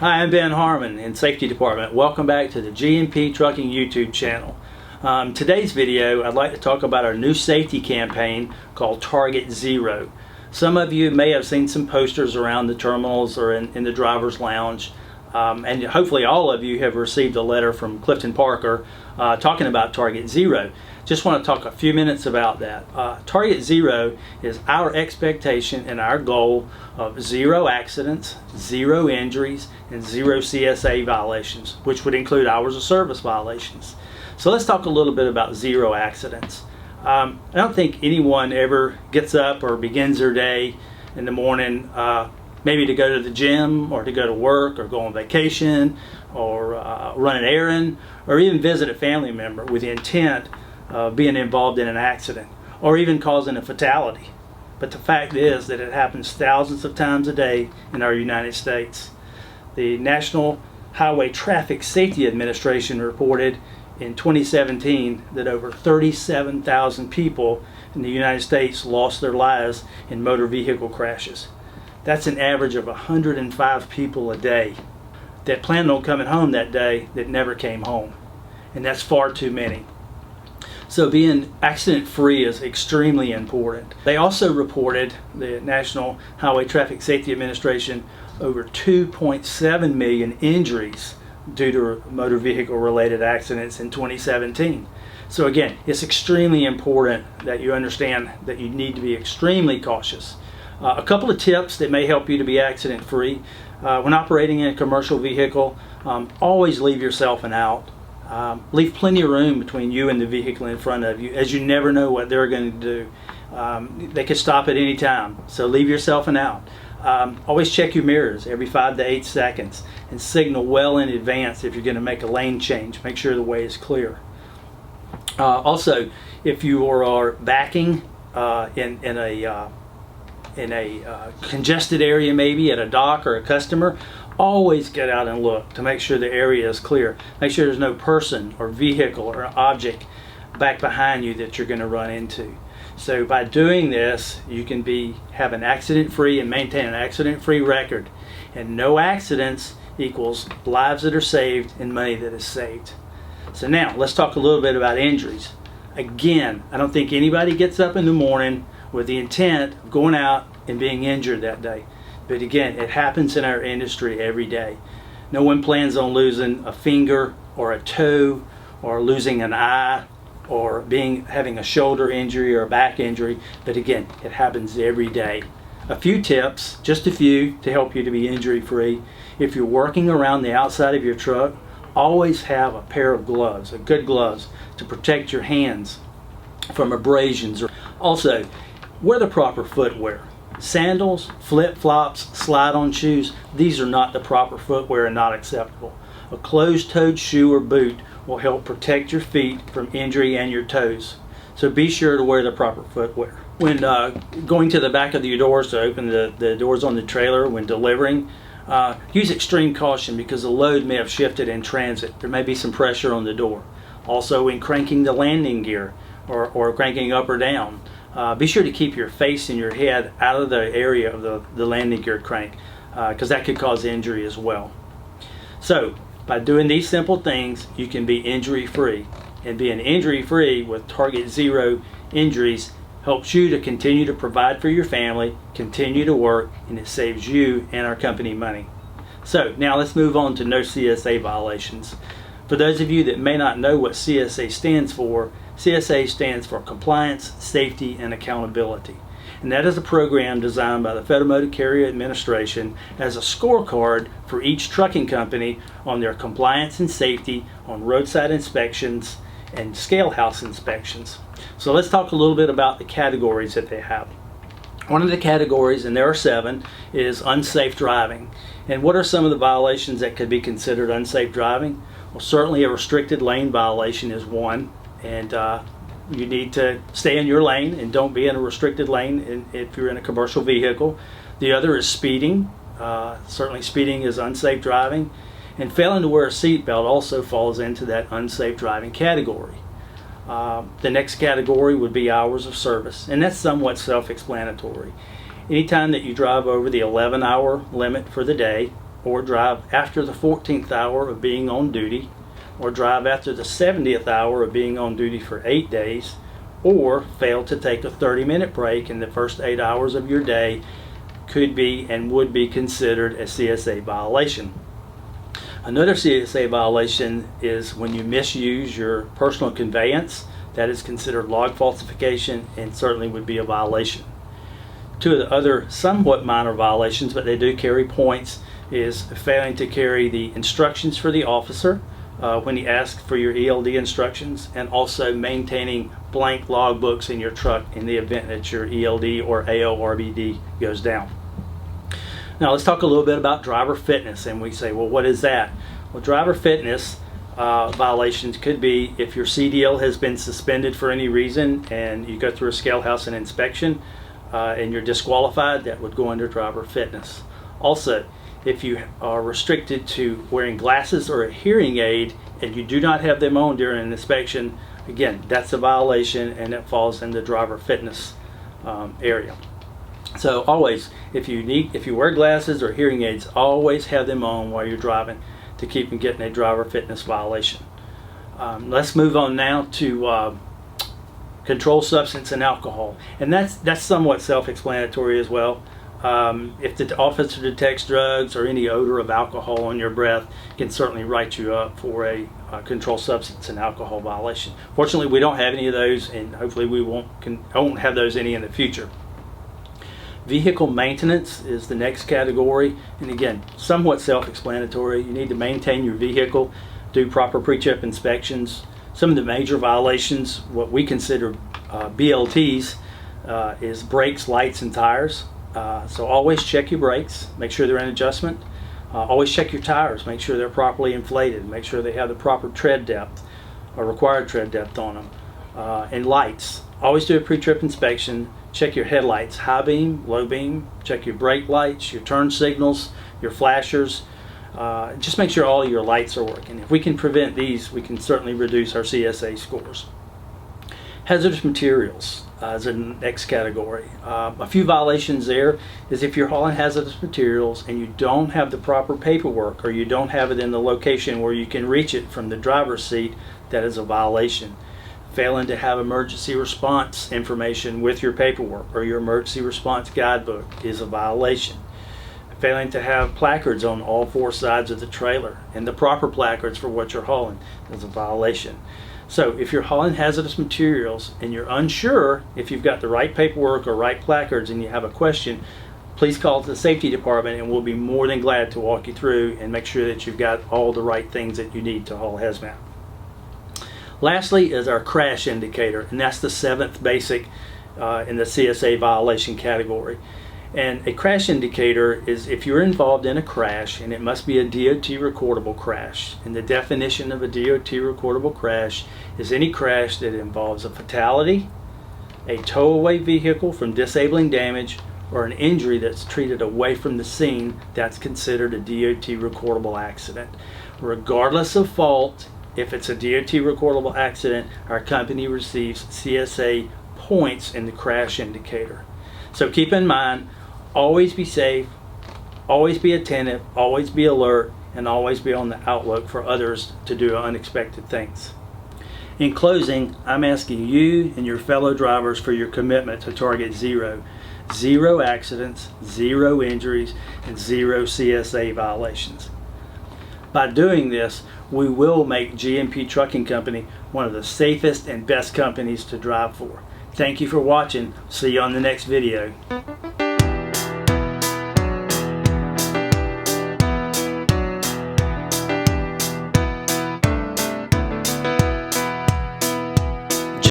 Hi, I'm Ben Harman in Safety Department. Welcome back to the G&P Trucking YouTube channel. Today's video, I'd like to talk about our new safety campaign called Target Zero. Some of you may have seen some posters around the terminals or in the driver's lounge. And hopefully all of you have received a letter from Clifton Parker talking about Target Zero. Just want to talk a few minutes about that. Target Zero is our expectation and our goal of zero accidents, zero injuries, and zero CSA violations, which would include hours of service violations. So let's talk a little bit about zero accidents. I don't think anyone ever gets up or begins their day in the morning maybe to go to the gym or to go to work or go on vacation or run an errand or even visit a family member with the intent of being involved in an accident or even causing a fatality. But the fact is that it happens thousands of times a day in our United States. The National Highway Traffic Safety Administration reported in 2017 that over 37,000 people in the United States lost their lives in motor vehicle crashes. That's an average of 105 people a day that planned on coming home that day that never came home. And that's far too many. So being accident free is extremely important. They also reported, the National Highway Traffic Safety Administration, over 2.7 million injuries due to motor vehicle related accidents in 2017. So again, it's extremely important that you understand that you need to be extremely cautious. A couple of tips that may help you to be accident free. When operating in a commercial vehicle, always leave yourself an out. Leave plenty of room between you and the vehicle in front of you, as you never know what they're going to do. They could stop at any time, so leave yourself an out. Always check your mirrors every 5 to 8 seconds and signal well in advance if you're going to make a lane change. Make sure the way is clear. Also, if you are backing in a congested area, maybe at a dock or a customer, always get out and look to make sure the area is clear. Make sure there's no person or vehicle or object back behind you that you're going to run into. So by doing this, you can have an accident-free and maintain an accident-free record. And no accidents equals lives that are saved and money that is saved. So now let's talk a little bit about injuries. Again, I don't think anybody gets up in the morning with the intent of going out and being injured that day. But again, it happens in our industry every day. No one plans on losing a finger or a toe or losing an eye or having a shoulder injury or a back injury. But again, it happens every day. A few tips, just a few, to help you to be injury free. If you're working around the outside of your truck, always have a pair of gloves, good gloves, to protect your hands from abrasions. Also, wear the proper footwear. Sandals, flip-flops, slide-on shoes, these are not the proper footwear and not acceptable. A closed-toed shoe or boot will help protect your feet from injury and your toes. So be sure to wear the proper footwear. When going to the back of your doors to open the doors on the trailer when delivering, use extreme caution because the load may have shifted in transit. There may be some pressure on the door. Also, when cranking the landing gear or cranking up or down, be sure to keep your face and your head out of the area of the landing gear crank because that could cause injury as well. So by doing these simple things, you can be injury free. And being injury free with Target Zero injuries helps you to continue to provide for your family, continue to work, and it saves you and our company money. So now let's move on to no CSA violations. For those of you that may not know what CSA stands for, CSA stands for Compliance, Safety, and Accountability. And that is a program designed by the Federal Motor Carrier Administration as a scorecard for each trucking company on their compliance and safety on roadside inspections and scale house inspections. So let's talk a little bit about the categories that they have. One of the categories, and there are 7, is unsafe driving. And what are some of the violations that could be considered unsafe driving? Well, certainly a restricted lane violation is one. And you need to stay in your lane and don't be in a restricted lane if you're in a commercial vehicle. The other is speeding. Certainly speeding is unsafe driving. And failing to wear a seatbelt also falls into that unsafe driving category. The next category would be hours of service, and that's somewhat self-explanatory. Anytime that you drive over the 11-hour limit for the day, or drive after the 14th hour of being on duty, or drive after the 70th hour of being on duty for 8 days, or fail to take a 30-minute break in the first 8 hours of your day could be and would be considered a CSA violation. Another CSA violation is when you misuse your personal conveyance. That is considered log falsification and certainly would be a violation. Two of the other somewhat minor violations, but they do carry points, is failing to carry the instructions for the officer when he asks for your ELD instructions, and also maintaining blank log books in your truck in the event that your ELD or AORBD goes down. Now let's talk a little bit about driver fitness, and we say, well, what is that? Well, driver fitness violations could be if your CDL has been suspended for any reason and you go through a scale house and inspection and you're disqualified, that would go under driver fitness. Also, if you are restricted to wearing glasses or a hearing aid and you do not have them on during an inspection, again, that's a violation and it falls in the driver fitness area. So always, if you wear glasses or hearing aids, always have them on while you're driving to keep from getting a driver fitness violation. Let's move on now to controlled substance and alcohol, and that's somewhat self-explanatory as well. If the officer detects drugs or any odor of alcohol on your breath, can certainly write you up for a controlled substance and alcohol violation. Fortunately, we don't have any of those, and hopefully we won't have those any in the future. Vehicle maintenance is the next category, and again, somewhat self-explanatory. You need to maintain your vehicle, do proper pre-trip inspections. Some of the major violations, what we consider BLTs, is brakes, lights, and tires. So always check your brakes, make sure they're in adjustment. Always check your tires, make sure they're properly inflated, make sure they have the proper tread depth or required tread depth on them. And lights, always do a pre-trip inspection. Check your headlights, high beam, low beam, check your brake lights, your turn signals, your flashers. Just make sure all your lights are working. If we can prevent these, we can certainly reduce our CSA scores. Hazardous materials is the next category. A few violations there is if you're hauling hazardous materials and you don't have the proper paperwork, or you don't have it in the location where you can reach it from the driver's seat, that is a violation. Failing to have emergency response information with your paperwork or your emergency response guidebook is a violation. Failing to have placards on all four sides of the trailer and the proper placards for what you're hauling is a violation. So if you're hauling hazardous materials and you're unsure if you've got the right paperwork or right placards and you have a question, please call the safety department and we'll be more than glad to walk you through and make sure that you've got all the right things that you need to haul hazmat. Lastly is our crash indicator, and that's the seventh basic in the CSA violation category. And a crash indicator is if you're involved in a crash, and it must be a DOT recordable crash. And the definition of a DOT recordable crash is any crash that involves a fatality, a tow-away vehicle from disabling damage, or an injury that's treated away from the scene. That's considered a DOT recordable accident. Regardless of fault, if it's a DOT recordable accident, our company receives CSA points in the crash indicator. So keep in mind, always be safe, always be attentive, always be alert, and always be on the outlook for others to do unexpected things. In closing, I'm asking you and your fellow drivers for your commitment to target zero. Zero accidents, zero injuries, and zero CSA violations. By doing this, we will make GMP Trucking Company one of the safest and best companies to drive for. Thank you for watching. See you on the next video.